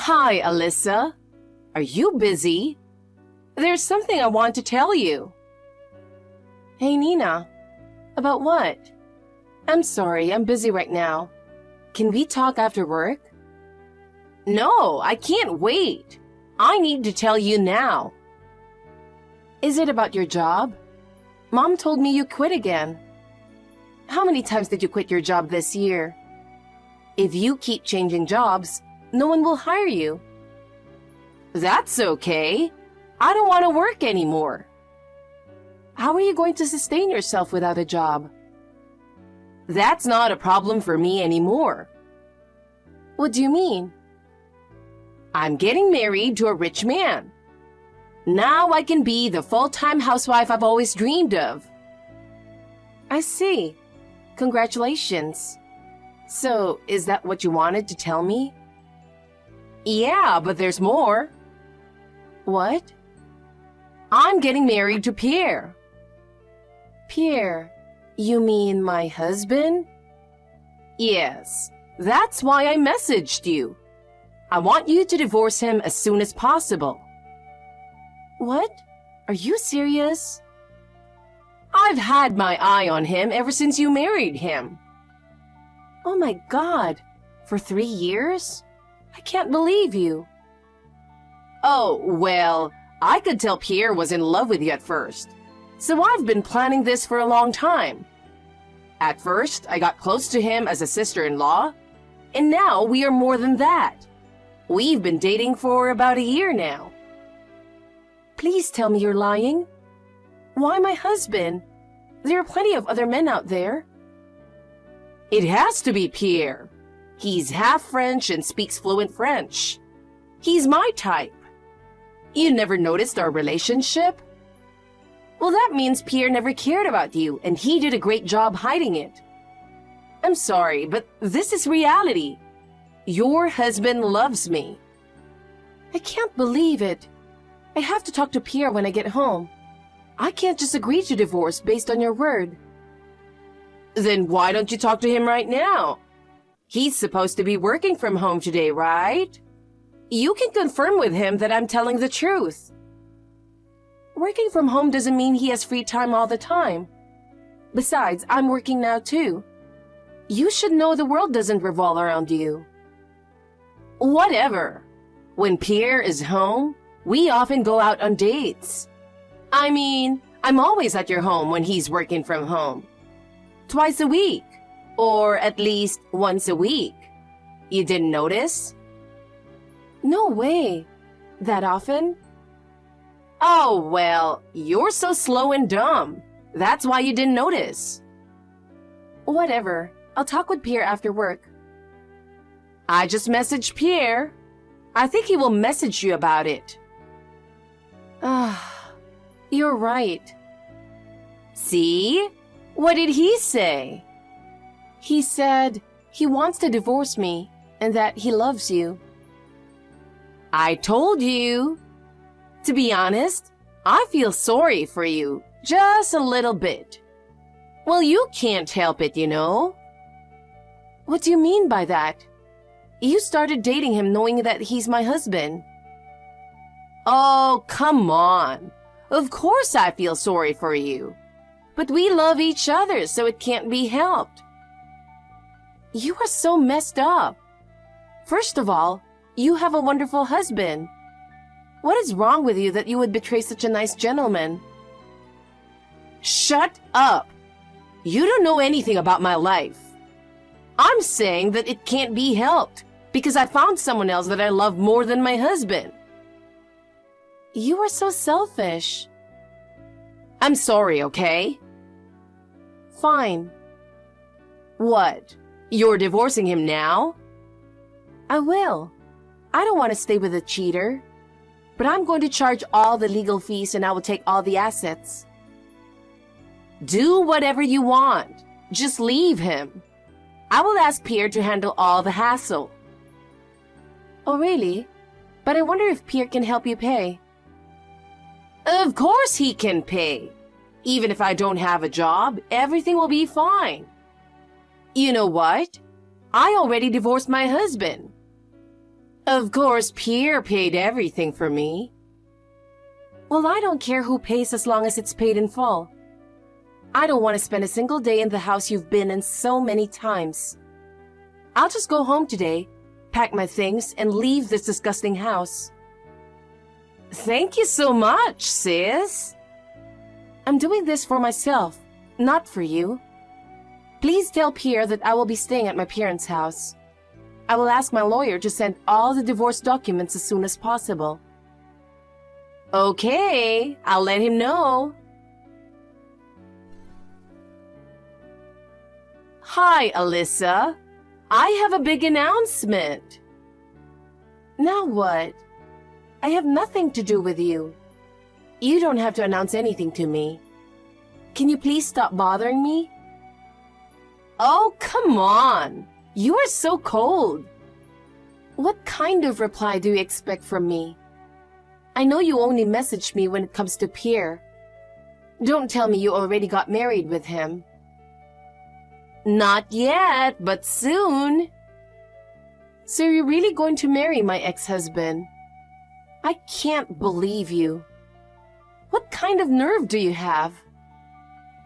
Hi, Alyssa. Are you busy? There's something I want to tell you. Hey, Nina. About what? I'm sorry, I'm busy right now. Can we talk after work? No, I can't wait. I need to tell you now. Is it about your job? Mom told me you quit again. How many times did you quit your job this year? If you keep changing jobs, no one will hire you. That's okay. I don't want to work anymore. How are you going to sustain yourself without a job? That's not a problem for me anymore. What do you mean? I'm getting married to a rich man. Now I can be the full-time housewife I've always dreamed of. I see. Congratulations. So, is that what you wanted to tell me? Yeah, but there's more. What? I'm getting married to Pierre. Pierre? You mean my husband? Yes, that's why I messaged you. I want you to divorce him as soon as possible. What? Are you serious? I've had my eye on him ever since you married him. Oh my God, for 3 years? I can't believe you. Oh, well, I could tell Pierre was in love with you at first. So I've been planning this for a long time. At first, I got close to him as a sister-in-law, and now we are more than that. We've been dating for about a year now. Please tell me you're lying. Why my husband? There are plenty of other men out there. It has to be Pierre. He's half French and speaks fluent French. He's my type. You never noticed our relationship? Well, that means Pierre never cared about you, and he did a great job hiding it. I'm sorry, but this is reality. Your husband loves me. I can't believe it. I have to talk to Pierre when I get home. I can't just agree to divorce based on your word. Then why don't you talk to him right now? He's supposed to be working from home today, right? You can confirm with him that I'm telling the truth. Working from home doesn't mean he has free time all the time. Besides, I'm working now too. You should know the world doesn't revolve around you. Whatever. When Pierre is home, we often go out on dates. I mean, I'm always at your home when he's working from home. Twice a week, or at least once a week. You didn't notice? No way. That often? Oh, well, you're so slow and dumb. That's why you didn't notice. Whatever. I'll talk with Pierre after work. I just messaged Pierre. I think he will message you about it. You're right. See? What did he say? He said he wants to divorce me and that he loves you. I told you. To be honest, I feel sorry for you, just a little bit. Well, you can't help it, you know. What do you mean by that? You started dating him knowing that he's my husband. Oh, come on. Of course I feel sorry for you. But we love each other, so it can't be helped. You are so messed up. First of all, you have a wonderful husband. What is wrong with you that you would betray such a nice gentleman? Shut up! You don't know anything about my life. I'm saying that it can't be helped because I found someone else that I love more than my husband. You are so selfish. I'm sorry, okay? Fine. What? You're divorcing him now? I will. I don't want to stay with a cheater. But I'm going to charge all the legal fees and I will take all the assets. Do whatever you want. Just leave him. I will ask Pierre to handle all the hassle. Oh, really? But I wonder if Pierre can help you pay. Of course he can pay. Even if I don't have a job, everything will be fine. You know what? I already divorced my husband. Of course, Pierre paid everything for me. Well, I don't care who pays as long as it's paid in full. I don't want to spend a single day in the house you've been in so many times. I'll just go home today, pack my things, and leave this disgusting house. Thank you so much, sis. I'm doing this for myself, not for you. Please tell Pierre that I will be staying at my parents' house. I will ask my lawyer to send all the divorce documents as soon as possible. Okay, I'll let him know. Hi, Alyssa. I have a big announcement. Now what? I have nothing to do with you. You don't have to announce anything to me. Can you please stop bothering me? Oh, come on. You are so cold. What kind of reply do you expect from me? I know you only message me when it comes to Pierre. Don't tell me you already got married with him. Not yet, but soon. So you're really going to marry my ex-husband? I can't believe you. What kind of nerve do you have?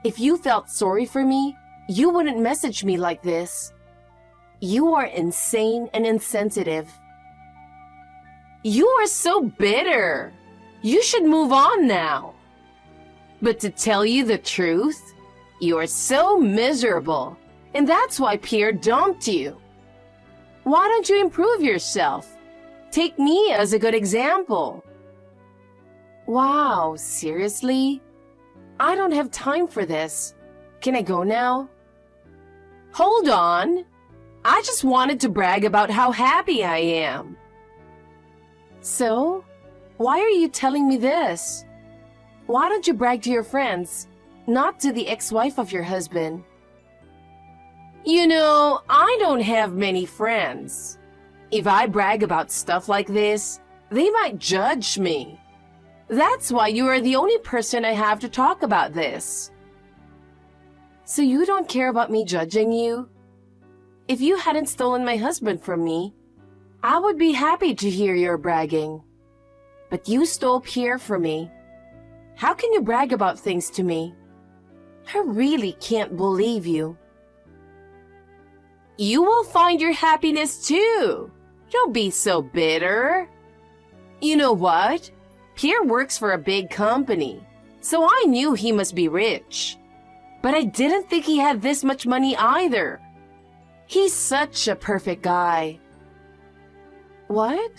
If you felt sorry for me, you wouldn't message me like this. You are insane and insensitive. You are so bitter. You should move on now. But to tell you the truth, you are so miserable, and that's why Pierre dumped you. Why don't you improve yourself? Take me as a good example. Wow, seriously? I don't have time for this. Can I go now? Hold on. I just wanted to brag about how happy I am. So, why are you telling me this? Why don't you brag to your friends, not to the ex-wife of your husband? You know, I don't have many friends. If I brag about stuff like this, they might judge me. That's why you are the only person I have to talk about this. So you don't care about me judging you? If you hadn't stolen my husband from me, I would be happy to hear your bragging. But you stole Pierre from me. How can you brag about things to me? I really can't believe you. You will find your happiness too. Don't be so bitter. You know what? Pierre works for a big company, so I knew he must be rich. But I didn't think he had this much money either. He's such a perfect guy. What?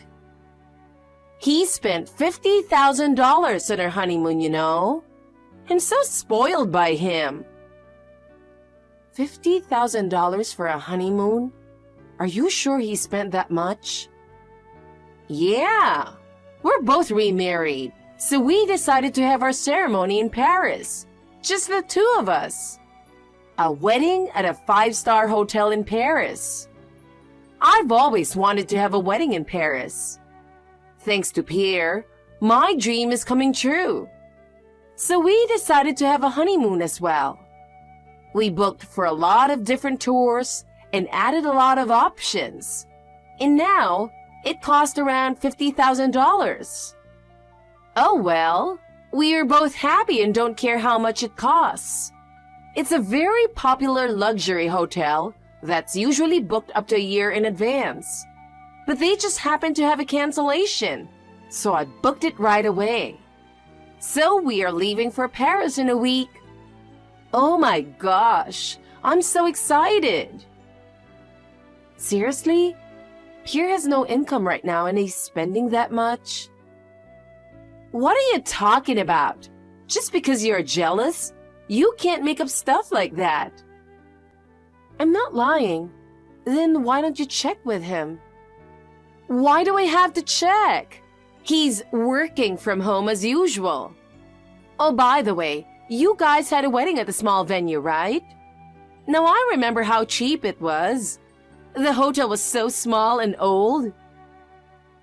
He spent $50,000 on our honeymoon, you know. I'm so spoiled by him. $50,000 for a honeymoon? Are you sure he spent that much? Yeah. We're both remarried, so we decided to have our ceremony in Paris. Just the two of us. A wedding at a 5-star hotel in Paris. I've always wanted to have a wedding in Paris. Thanks to Pierre, my dream is coming true. So we decided to have a honeymoon as well. We booked for a lot of different tours and added a lot of options. And now, it cost around $50,000. Oh well, we are both happy and don't care how much it costs. It's a very popular luxury hotel that's usually booked up to a year in advance. But they just happened to have a cancellation, so I booked it right away. So we are leaving for Paris in a week. Oh my gosh, I'm so excited. Seriously? Pierre has no income right now and he's spending that much? What are you talking about? Just because you're jealous, you can't make up stuff like that. I'm not lying. Then why don't you check with him? Why do I have to check? He's working from home as usual. Oh, by the way, you guys had a wedding at the small venue, right? Now I remember how cheap it was. The hotel was so small and old.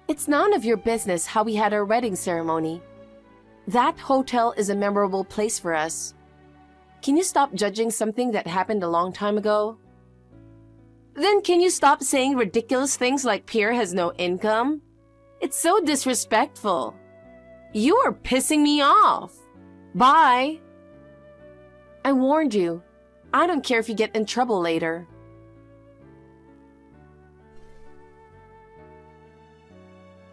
It's none of your business how we had our wedding ceremony. That hotel is a memorable place for us. Can you stop judging something that happened a long time ago? Then can you stop saying ridiculous things like Pierre has no income? It's so disrespectful. You are pissing me off. Bye. I warned you. I don't care if you get in trouble later.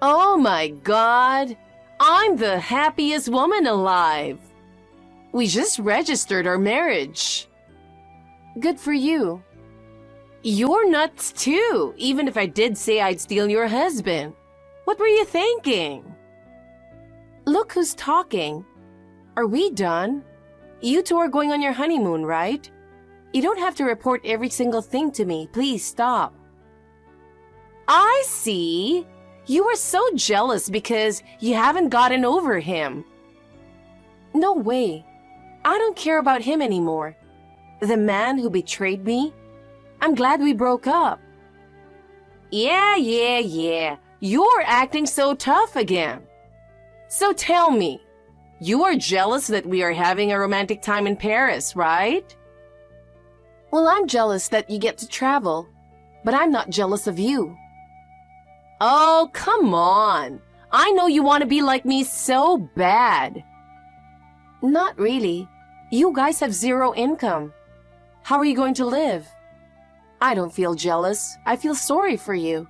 Oh my God. I'm the happiest woman alive. We just registered our marriage. Good for you. You're nuts too, even if I did say I'd steal your husband. What were you thinking? Look who's talking. Are we done? You two are going on your honeymoon, right? You don't have to report every single thing to me. Please stop. I see. You are so jealous because you haven't gotten over him. No way. I don't care about him anymore. The man who betrayed me. I'm glad we broke up. Yeah. You're acting so tough again. So tell me, you are jealous that we are having a romantic time in Paris, right? Well, I'm jealous that you get to travel, but I'm not jealous of you. Oh, come on. I know you want to be like me so bad. Not really. You guys have zero income. How are you going to live? I don't feel jealous. I feel sorry for you.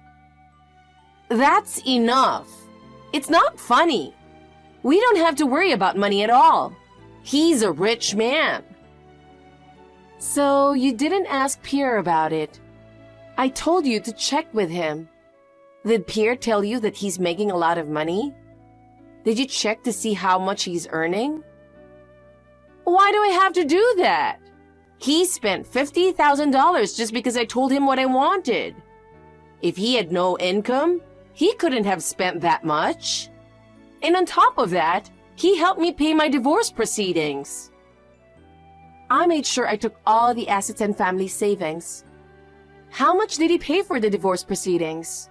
That's enough. It's not funny. We don't have to worry about money at all. He's a rich man. So you didn't ask Pierre about it. I told you to check with him. Did Pierre tell you that he's making a lot of money? Did you check to see how much he's earning? Why do I have to do that? He spent $50,000 just because I told him what I wanted. If he had no income, he couldn't have spent that much. And on top of that, he helped me pay my divorce proceedings. I made sure I took all the assets and family savings. How much did he pay for the divorce proceedings?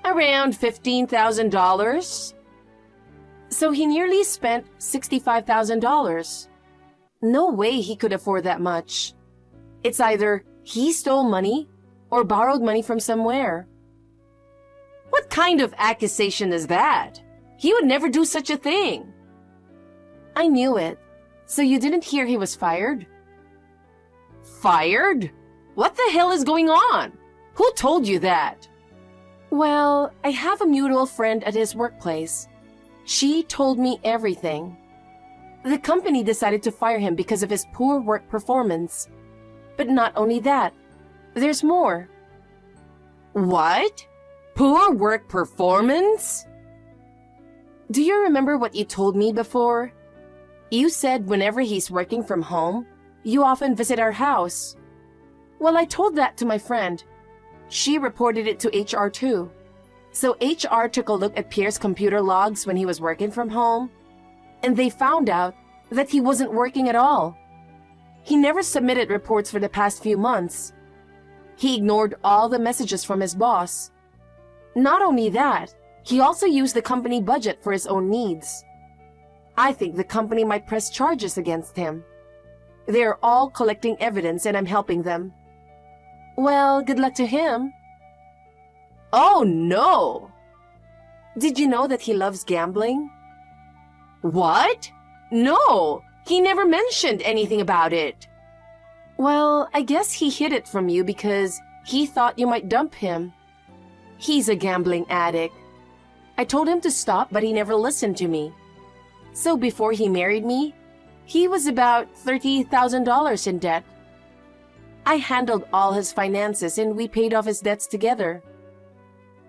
Around $15,000. So he nearly spent $65,000. No way he could afford that much. It's either he stole money or borrowed money from somewhere. What kind of accusation is that? He would never do such a thing. I knew it. So you didn't hear he was fired? Fired? What the hell is going on? Who told you that? Well, I have a mutual friend at his workplace. She told me everything. The company decided to fire him because of his poor work performance. But not only that, there's more. What? Poor work performance? Do you remember what you told me before? You said whenever he's working from home, you often visit our house. Well, I told that to my friend. She reported it to HR too. So HR took a look at Pierre's computer logs when he was working from home, and they found out that he wasn't working at all. He never submitted reports for the past few months. He ignored all the messages from his boss. Not only that, he also used the company budget for his own needs. I think the company might press charges against him. They are all collecting evidence and I'm helping them. Well, good luck to him. Oh no! Did you know that he loves gambling? What? No! He never mentioned anything about it. Well, I guess he hid it from you because he thought you might dump him. He's a gambling addict. I told him to stop, but he never listened to me. So before he married me, he was about $30,000 in debt. I handled all his finances and we paid off his debts together.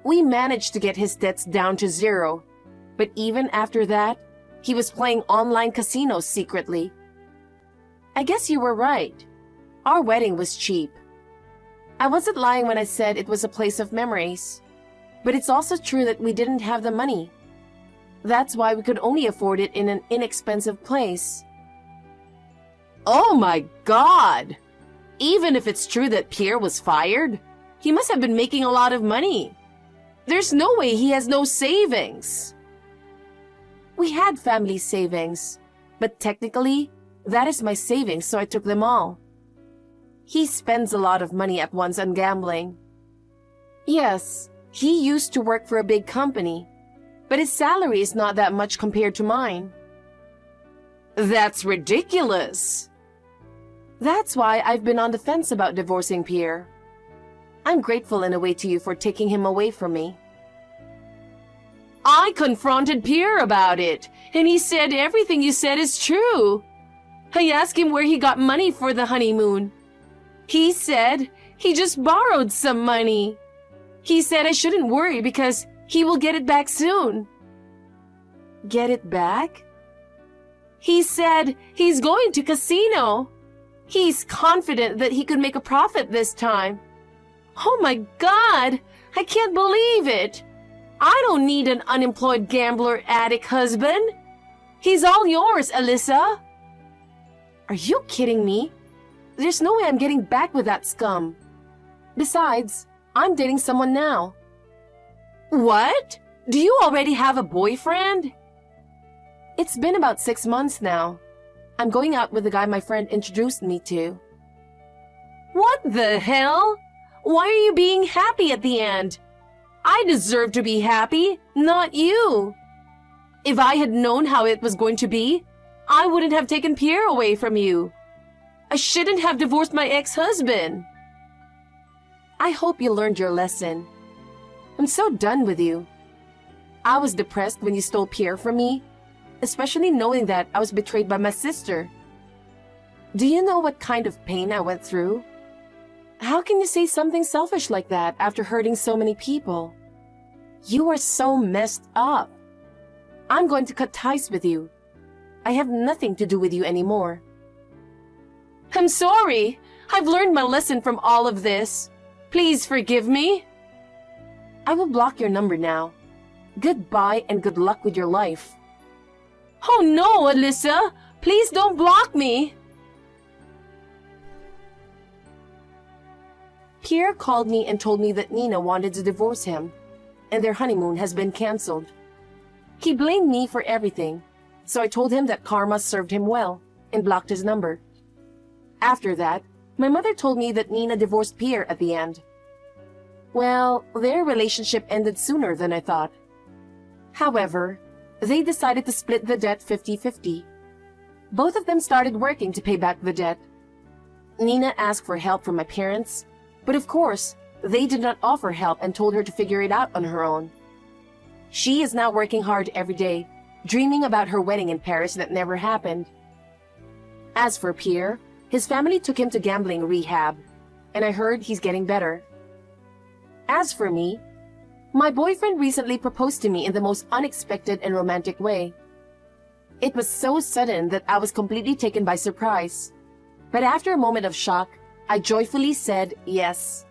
We managed to get his debts down to zero, but even after that, he was playing online casinos secretly. I guess you were right. Our wedding was cheap. I wasn't lying when I said it was a place of memories, but it's also true that we didn't have the money. That's why we could only afford it in an inexpensive place. Oh my God! Even if it's true that Pierre was fired, he must have been making a lot of money. There's no way he has no savings. We had family savings, but technically, that is my savings, so I took them all. He spends a lot of money at once on gambling. Yes, he used to work for a big company, but his salary is not that much compared to mine. That's ridiculous. That's why I've been on the fence about divorcing Pierre. I'm grateful in a way to you for taking him away from me. I confronted Pierre about it, and he said everything you said is true. I asked him where he got money for the honeymoon. He said he just borrowed some money. He said I shouldn't worry because he will get it back soon. Get it back? He said he's going to casino. He's confident that he could make a profit this time. Oh my God! I can't believe it! I don't need an unemployed gambler addict husband. He's all yours, Alyssa. Are you kidding me? There's no way I'm getting back with that scum. Besides, I'm dating someone now. What? Do you already have a boyfriend? It's been about 6 months now. I'm going out with the guy my friend introduced me to. What the hell? Why are you being happy at the end? I deserve to be happy, not you. If I had known how it was going to be, I wouldn't have taken Pierre away from you. I shouldn't have divorced my ex-husband. I hope you learned your lesson. I'm so done with you. I was depressed when you stole Pierre from me, especially knowing that I was betrayed by my sister. Do you know what kind of pain I went through? How can you say something selfish like that after hurting so many people? You are so messed up. I'm going to cut ties with you. I have nothing to do with you anymore. I'm sorry. I've learned my lesson from all of this. Please forgive me. I will block your number now. Goodbye and good luck with your life. Oh no, Alyssa! Please don't block me! Pierre called me and told me that Nina wanted to divorce him, and their honeymoon has been cancelled. He blamed me for everything, so I told him that karma served him well, and blocked his number. After that, my mother told me that Nina divorced Pierre at the end. Well, their relationship ended sooner than I thought. However, they decided to split the debt 50-50. Both of them started working to pay back the debt. Nina asked for help from my parents, but of course, they did not offer help and told her to figure it out on her own. She is now working hard every day, dreaming about her wedding in Paris that never happened. As for Pierre, his family took him to gambling rehab, and I heard he's getting better. As for me, my boyfriend recently proposed to me in the most unexpected and romantic way. It was so sudden that I was completely taken by surprise. But after a moment of shock, I joyfully said yes.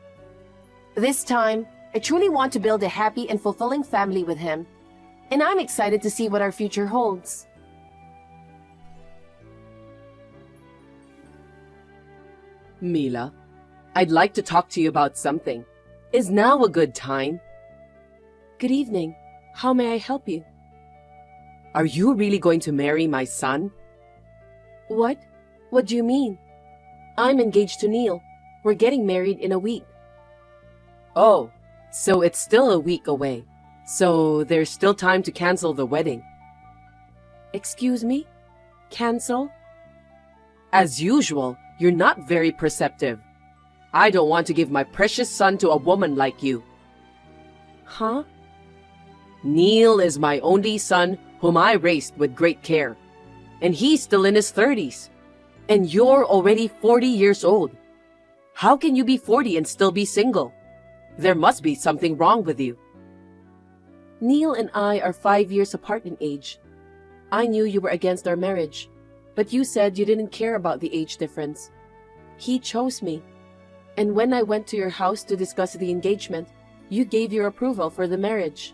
This time, I truly want to build a happy and fulfilling family with him, and I'm excited to see what our future holds. Mila, I'd like to talk to you about something. Is now a good time? Good evening. How may I help you? Are you really going to marry my son? What? What do you mean? I'm engaged to Neil. We're getting married in a week. Oh, so it's still a week away. So there's still time to cancel the wedding. Excuse me? Cancel? As usual, you're not very perceptive. I don't want to give my precious son to a woman like you. Huh? Neil is my only son whom I raised with great care. And he's still in his 30s. And you're already 40 years old. How can you be 40 and still be single? There must be something wrong with you. Neil and I are 5 years apart in age. I knew you were against our marriage, but you said you didn't care about the age difference. He chose me. And when I went to your house to discuss the engagement, you gave your approval for the marriage.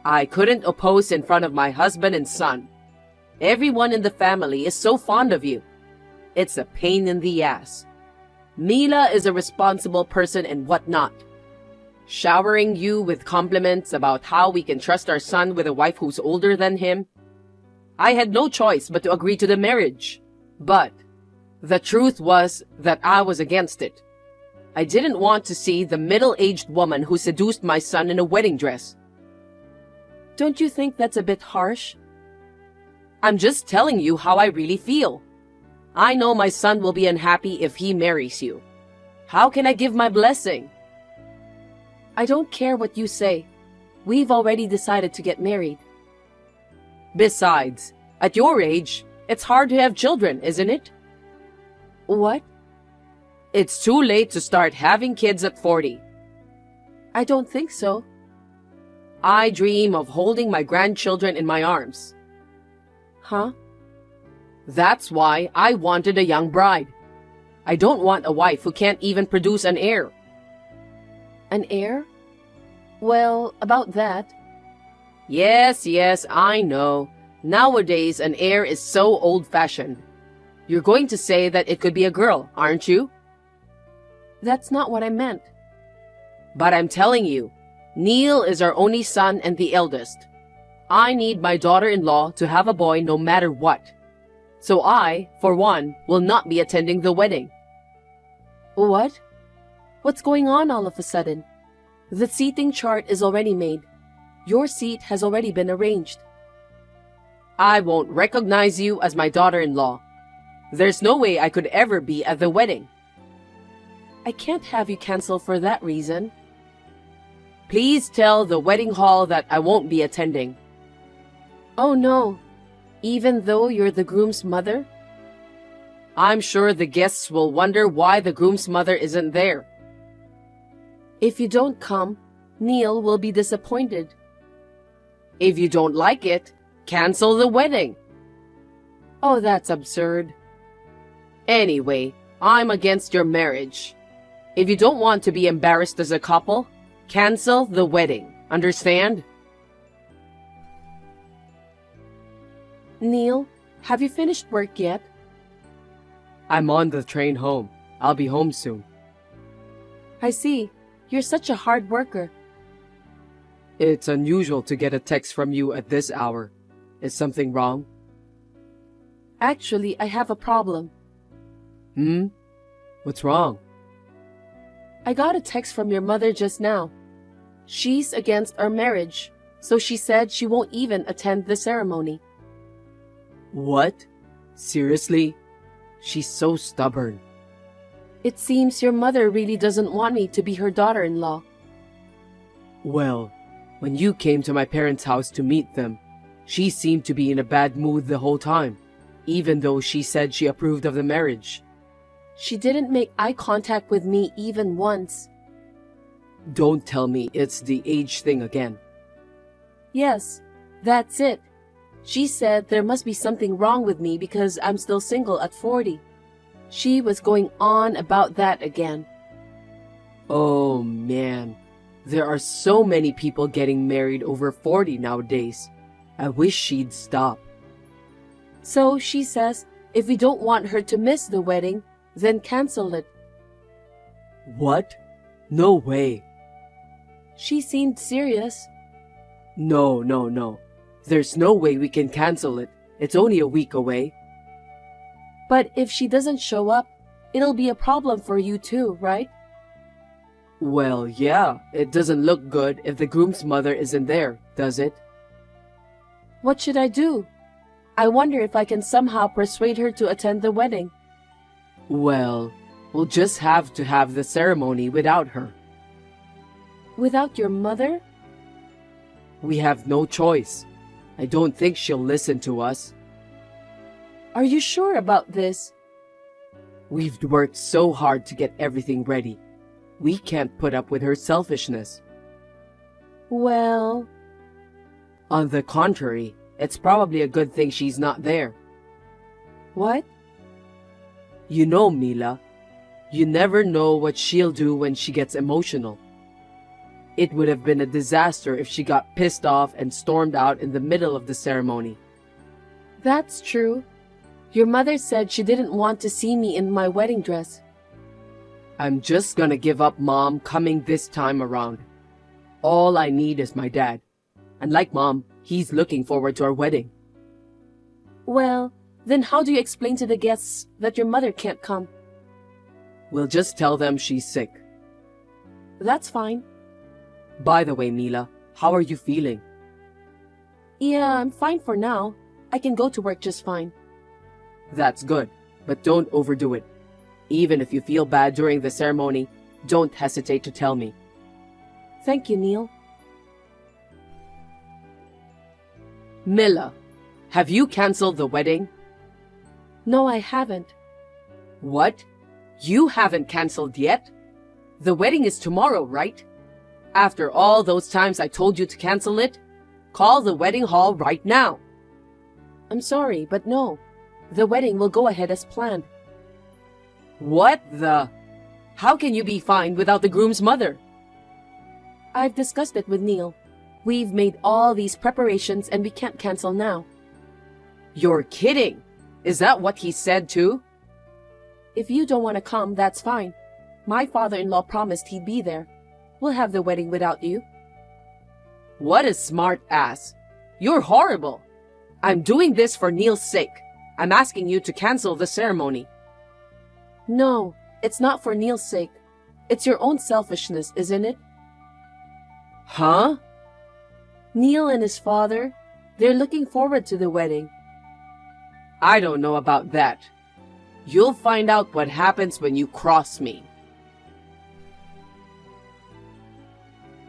I couldn't oppose in front of my husband and son. Everyone in the family is so fond of you. It's a pain in the ass. Mila is a responsible person and whatnot. Showering you with compliments about how we can trust our son with a wife who's older than him. I had no choice but to agree to the marriage. But The truth was that I was against it. I didn't want to see the middle-aged woman who seduced my son in a wedding dress. Don't you think that's a bit harsh? I'm just telling you how I really feel. I know my son will be unhappy if he marries you. How can I give my blessing? I don't care what you say. We've already decided to get married. Besides, at your age, it's hard to have children, isn't it? What? It's too late to start having kids at 40. I don't think so. I dream of holding my grandchildren in my arms. Huh? That's why I wanted a young bride. I don't want a wife who can't even produce an heir. An heir? Well, about that. Yes, I know. Nowadays, an heir is so old-fashioned. You're going to say that it could be a girl, aren't you? That's not what I meant. But I'm telling you, Neil is our only son and the eldest. I need my daughter-in-law to have a boy no matter what. So I, for one, will not be attending the wedding. What? What's going on all of a sudden? The seating chart is already made. Your seat has already been arranged. I won't recognize you as my daughter-in-law. There's no way I could ever be at the wedding. I can't have you cancel for that reason. Please tell the wedding hall that I won't be attending. Oh no. Even though you're the groom's mother? I'm sure the guests will wonder why the groom's mother isn't there. If you don't come, Neil will be disappointed. If you don't like it, cancel the wedding. Oh, that's absurd. Anyway, I'm against your marriage. If you don't want to be embarrassed as a couple, cancel the wedding. Understand? Neil, have you finished work yet? I'm on the train home. I'll be home soon. I see. You're such a hard worker. It's unusual to get a text from you at this hour. Is something wrong? Actually, I have a problem. What's wrong? I got a text from your mother just now. She's against our marriage, so she said she won't even attend the ceremony. What? Seriously? She's so stubborn. It seems your mother really doesn't want me to be her daughter-in-law. Well, when you came to my parents' house to meet them, she seemed to be in a bad mood the whole time, even though she said she approved of the marriage. She didn't make eye contact with me even once. Don't tell me it's the age thing again. Yes, that's it. She said there must be something wrong with me because I'm still single at 40. She was going on about that again. Oh man, there are so many people getting married over 40 nowadays. I wish she'd stop. So she says if we don't want her to miss the wedding, then cancel it. What? No way. She seemed serious. No. There's no way we can cancel it. It's only a week away. But if she doesn't show up, it'll be a problem for you too, right? Well, yeah, it doesn't look good if the groom's mother isn't there, does it? What should I do? I wonder if I can somehow persuade her to attend the wedding. Well, we'll just have to have the ceremony without her. Without your mother? We have no choice. I don't think she'll listen to us. Are you sure about this? We've worked so hard to get everything ready. We can't put up with her selfishness. Well... On the contrary, it's probably a good thing she's not there. What? You know, Mila, you never know what she'll do when she gets emotional. It would have been a disaster if she got pissed off and stormed out in the middle of the ceremony. That's true. Your mother said she didn't want to see me in my wedding dress. I'm just gonna give up Mom coming this time around. All I need is my dad. And like Mom, he's looking forward to our wedding. Well, Then how do you explain to the guests that your mother can't come? We'll just tell them she's sick. That's fine. By the way, Mila, how are you feeling? Yeah, I'm fine for now. I can go to work just fine. That's good, but don't overdo it. Even if you feel bad during the ceremony, don't hesitate to tell me. Thank you, Neil. Mila, have you canceled the wedding? No, I haven't. What? You haven't canceled yet? The wedding is tomorrow, right? After all those times I told you to cancel it, call the wedding hall right now. I'm sorry, but no. The wedding will go ahead as planned. What the? How can you be fine without the groom's mother? I've discussed it with Neil. We've made all these preparations and we can't cancel now. You're kidding! Is that what he said too? If you don't want to come, that's fine. My father-in-law promised he'd be there. We'll have the wedding without you. What a smart ass. You're horrible. I'm doing this for Neil's sake. I'm asking you to cancel the ceremony. No, it's not for Neil's sake. It's your own selfishness, isn't it? Huh? Neil and his father, they're looking forward to the wedding. I don't know about that. You'll find out what happens when you cross me.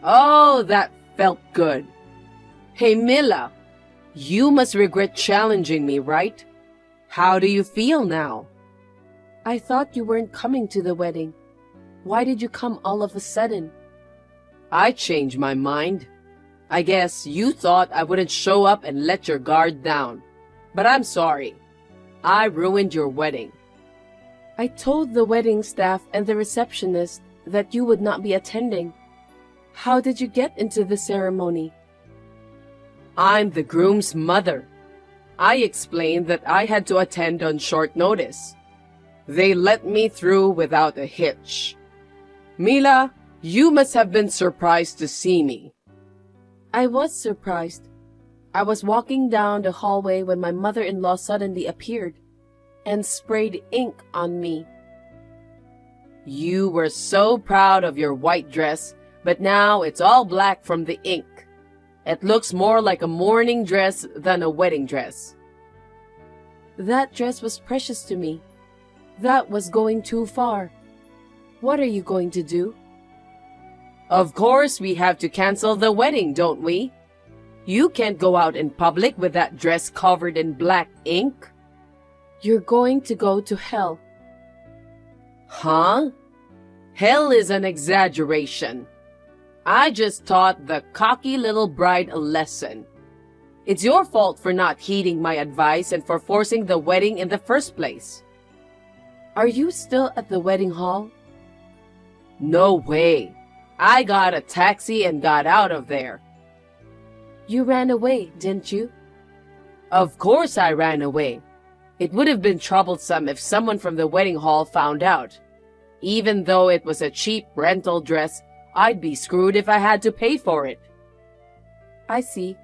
Oh, that felt good. Hey, Mila, you must regret challenging me, right? How do you feel now? I thought you weren't coming to the wedding. Why did you come all of a sudden? I changed my mind. I guess you thought I wouldn't show up and let your guard down. But I'm sorry. I ruined your wedding. I told the wedding staff and the receptionist that you would not be attending. How did you get into the ceremony? I'm the groom's mother. I explained that I had to attend on short notice. They let me through without a hitch. Mila, you must have been surprised to see me. I was surprised. I was walking down the hallway when my mother-in-law suddenly appeared and sprayed ink on me. You were so proud of your white dress, but now it's all black from the ink. It looks more like a mourning dress than a wedding dress. That dress was precious to me. That was going too far. What are you going to do? Of course we have to cancel the wedding, don't we? You can't go out in public with that dress covered in black ink. You're going to go to hell. Huh? Hell is an exaggeration. I just taught the cocky little bride a lesson. It's your fault for not heeding my advice and for forcing the wedding in the first place. Are you still at the wedding hall? No way. I got a taxi and got out of there. You ran away, didn't you? Of course I ran away. It would have been troublesome if someone from the wedding hall found out. Even though it was a cheap rental dress, I'd be screwed if I had to pay for it. I see.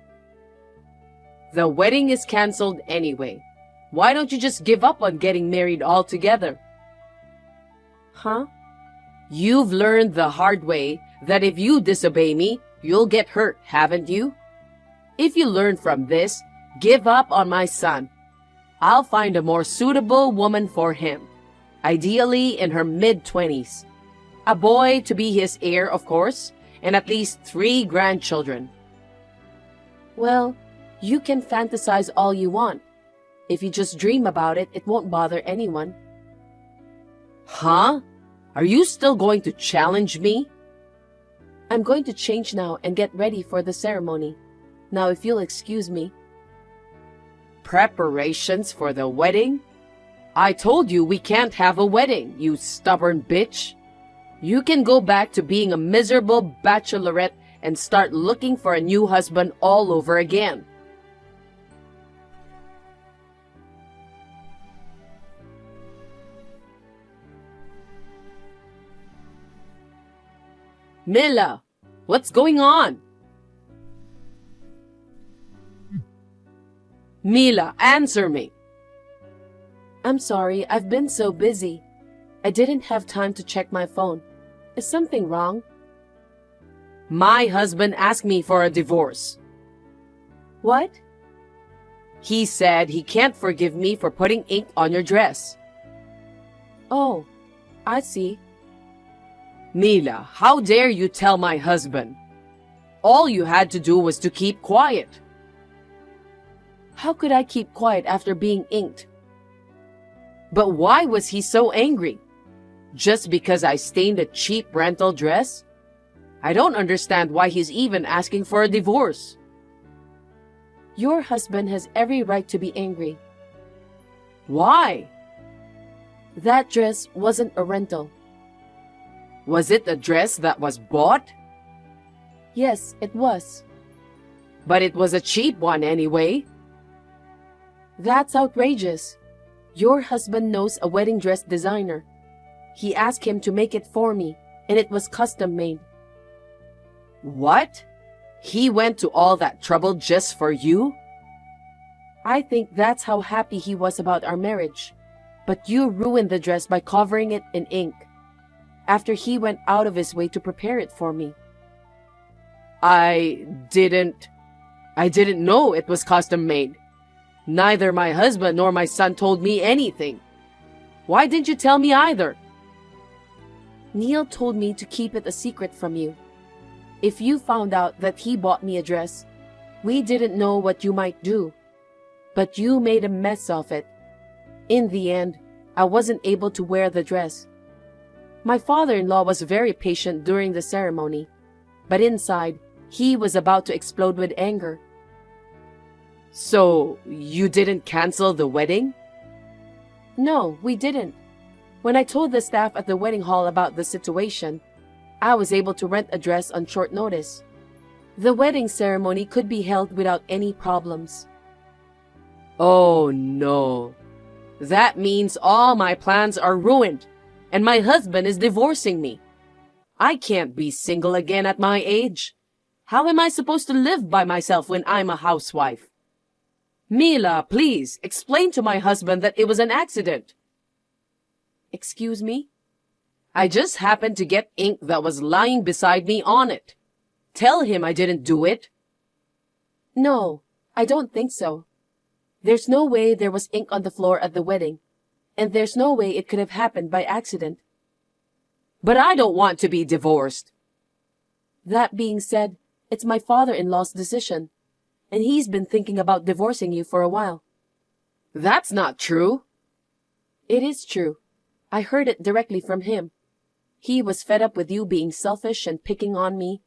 The wedding is canceled anyway. Why don't you just give up on getting married altogether? Huh? You've learned the hard way that if you disobey me, you'll get hurt, haven't you? If you learn from this, give up on my son. I'll find a more suitable woman for him, ideally in her mid-20s. A boy to be his heir, of course, and at least 3 grandchildren. Well, you can fantasize all you want. If you just dream about it, it won't bother anyone. Huh? Are you still going to challenge me? I'm going to change now and get ready for the ceremony. Now, if you'll excuse me. Preparations for the wedding? I told you we can't have a wedding, you stubborn bitch. You can go back to being a miserable bachelorette and start looking for a new husband all over again. Mila, what's going on? Mila, answer me. I'm sorry, I've been so busy. I didn't have time to check my phone. Is something wrong? My husband asked me for a divorce. What? He said he can't forgive me for putting ink on your dress. Oh, I see. Mila, how dare you tell my husband? All you had to do was to keep quiet. How could I keep quiet after being inked? But why was he so angry? Just because I stained a cheap rental dress? I don't understand why he's even asking for a divorce. Your husband has every right to be angry. Why? That dress wasn't a rental. Was it a dress that was bought? Yes, it was. But it was a cheap one anyway. That's outrageous. Your husband knows a wedding dress designer. He asked him to make it for me, and it was custom made. What? He went to all that trouble just for you? I think that's how happy he was about our marriage. But you ruined the dress by covering it in ink, after he went out of his way to prepare it for me. I didn't know it was custom made. Neither my husband nor my son told me anything. Why didn't you tell me either? Neil told me to keep it a secret from you. If you found out that he bought me a dress, we didn't know what you might do. But you made a mess of it. In the end, I wasn't able to wear the dress. My father-in-law was very patient during the ceremony, but inside, he was about to explode with anger. So, you didn't cancel the wedding? No, we didn't. When I told the staff at the wedding hall about the situation, I was able to rent a dress on short notice. The wedding ceremony could be held without any problems. Oh no. That means all my plans are ruined, and my husband is divorcing me. I can't be single again at my age. How am I supposed to live by myself when I'm a housewife? Mila, please, explain to my husband that it was an accident. Excuse me? I just happened to get ink that was lying beside me on it. Tell him I didn't do it. No, I don't think so. There's no way there was ink on the floor at the wedding, and there's no way it could have happened by accident. But I don't want to be divorced. That being said, it's my father-in-law's decision, and he's been thinking about divorcing you for a while. That's not true. It is true. I heard it directly from him. He was fed up with you being selfish and picking on me.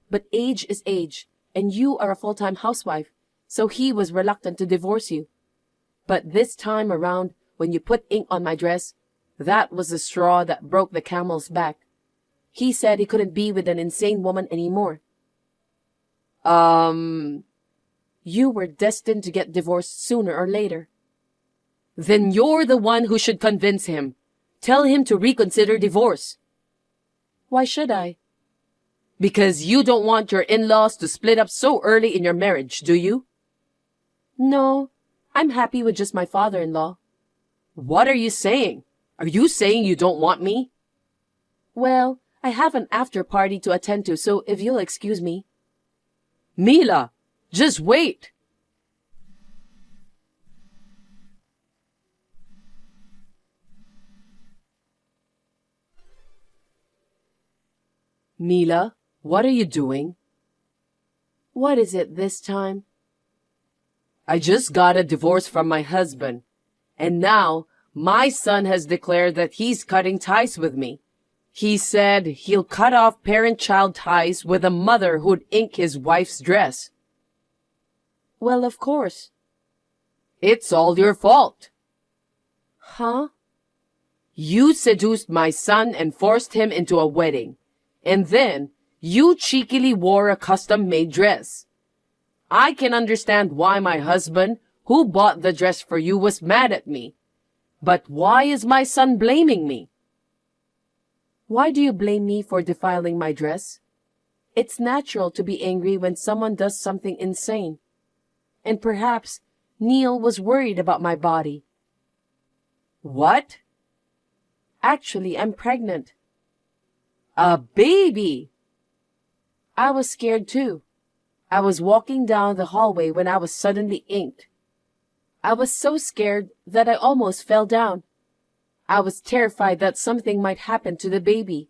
But age is age, and you are a full-time housewife, so he was reluctant to divorce you. But this time around, when you put ink on my dress, that was the straw that broke the camel's back. He said he couldn't be with an insane woman anymore. You were destined to get divorced sooner or later. Then you're the one who should convince him. Tell him to reconsider divorce. Why should I? Because you don't want your in-laws to split up so early in your marriage, do you? No, I'm happy with just my father-in-law. What are you saying? Are you saying you don't want me? Well, I have an after-party to attend to, so if you'll excuse me. Mila, just wait. Mila, what are you doing? What is it this time? I just got a divorce from my husband, and now my son has declared that he's cutting ties with me. He said he'll cut off parent-child ties with a mother who'd ink his wife's dress. Well, of course. It's all your fault. Huh? You seduced my son and forced him into a wedding. And then, you cheekily wore a custom-made dress. I can understand why my husband, who bought the dress for you, was mad at me. But why is my son blaming me? Why do you blame me for defiling my dress? It's natural to be angry when someone does something insane. And perhaps Neil was worried about my body. What? Actually, I'm pregnant. A baby? I was scared too. I was walking down the hallway when I was suddenly inked. I was so scared that I almost fell down. I was terrified that something might happen to the baby.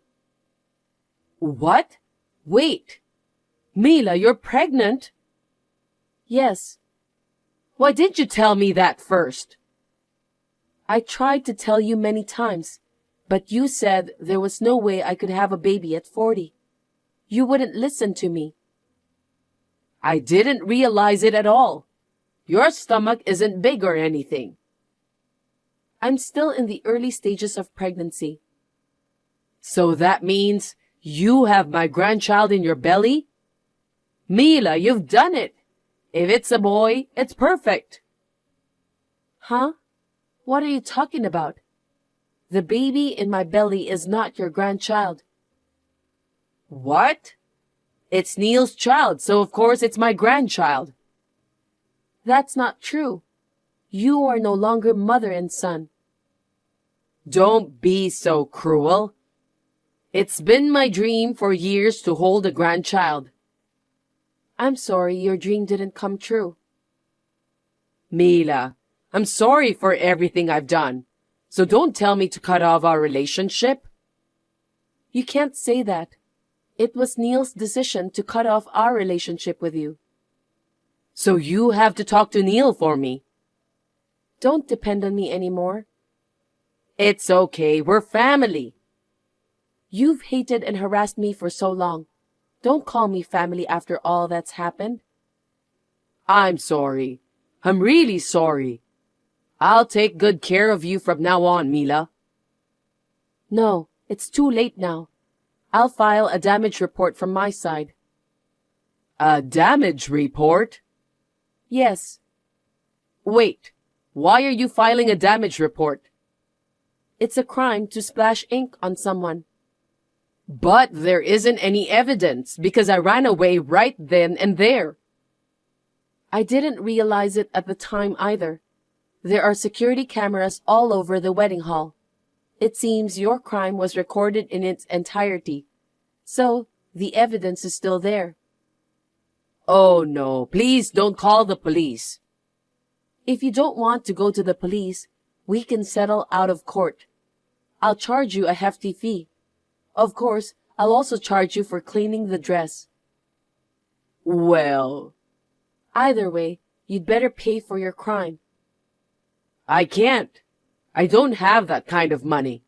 What? Wait. Mila, you're pregnant? Yes, Why didn't you tell me that first? I tried to tell you many times, but you said there was no way I could have a baby at 40. You wouldn't listen to me. I didn't realize it at all. Your stomach isn't big or anything. I'm still in the early stages of pregnancy. So that means you have my grandchild in your belly? Mila, you've done it. If it's a boy, it's perfect. Huh? What are you talking about? The baby in my belly is not your grandchild. What? It's Neil's child, so of course it's my grandchild. That's not true. You are no longer mother and son. Don't be so cruel. It's been my dream for years to hold a grandchild. I'm sorry your dream didn't come true. Mila, I'm sorry for everything I've done, so don't tell me to cut off our relationship. You can't say that. It was Neil's decision to cut off our relationship with you. So you have to talk to Neil for me. Don't depend on me anymore. It's okay, we're family. You've hated and harassed me for so long. Don't call me family after all that's happened. I'm sorry. I'm really sorry. I'll take good care of you from now on, Mila. No, it's too late now. I'll file a damage report from my side. A damage report? Yes. Wait, why are you filing a damage report? It's a crime to splash ink on someone. But there isn't any evidence because I ran away right then and there. I didn't realize it at the time either. There are security cameras all over the wedding hall. It seems your crime was recorded in its entirety, so the evidence is still there. Oh no, please don't call the police. If you don't want to go to the police, we can settle out of court. I'll charge you a hefty fee. Of course, I'll also charge you for cleaning the dress. Well, either way, you'd better pay for your crime. I can't. I don't have that kind of money.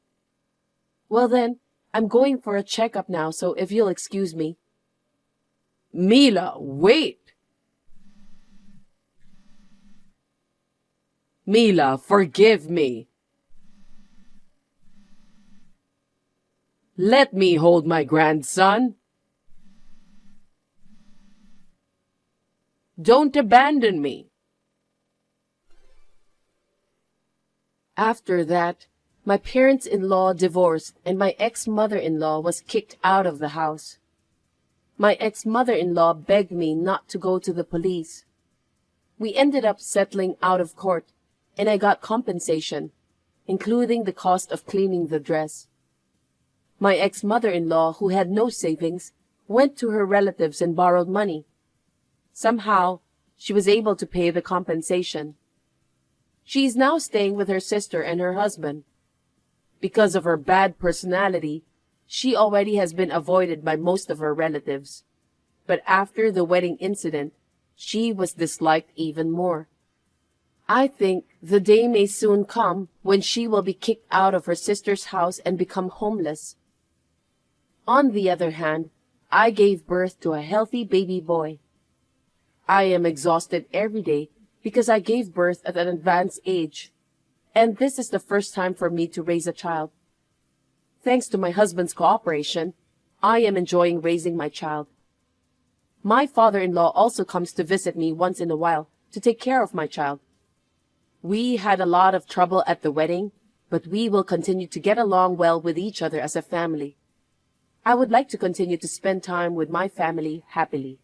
Well then, I'm going for a checkup now, so if you'll excuse me. Mila, wait. Mila, forgive me. Let me hold my grandson. Don't abandon me. After that, my parents-in-law divorced and my ex-mother-in-law was kicked out of the house. My ex-mother-in-law begged me not to go to the police. We ended up settling out of court, and I got compensation, including the cost of cleaning the dress. My ex-mother-in-law, who had no savings, went to her relatives and borrowed money. Somehow, she was able to pay the compensation. She is now staying with her sister and her husband. Because of her bad personality, she already has been avoided by most of her relatives. But after the wedding incident, she was disliked even more. I think the day may soon come when she will be kicked out of her sister's house and become homeless. On the other hand, I gave birth to a healthy baby boy. I am exhausted every day because I gave birth at an advanced age, and this is the first time for me to raise a child. Thanks to my husband's cooperation, I am enjoying raising my child. My father-in-law also comes to visit me once in a while to take care of my child. We had a lot of trouble at the wedding, but we will continue to get along well with each other as a family. I would like to continue to spend time with my family happily.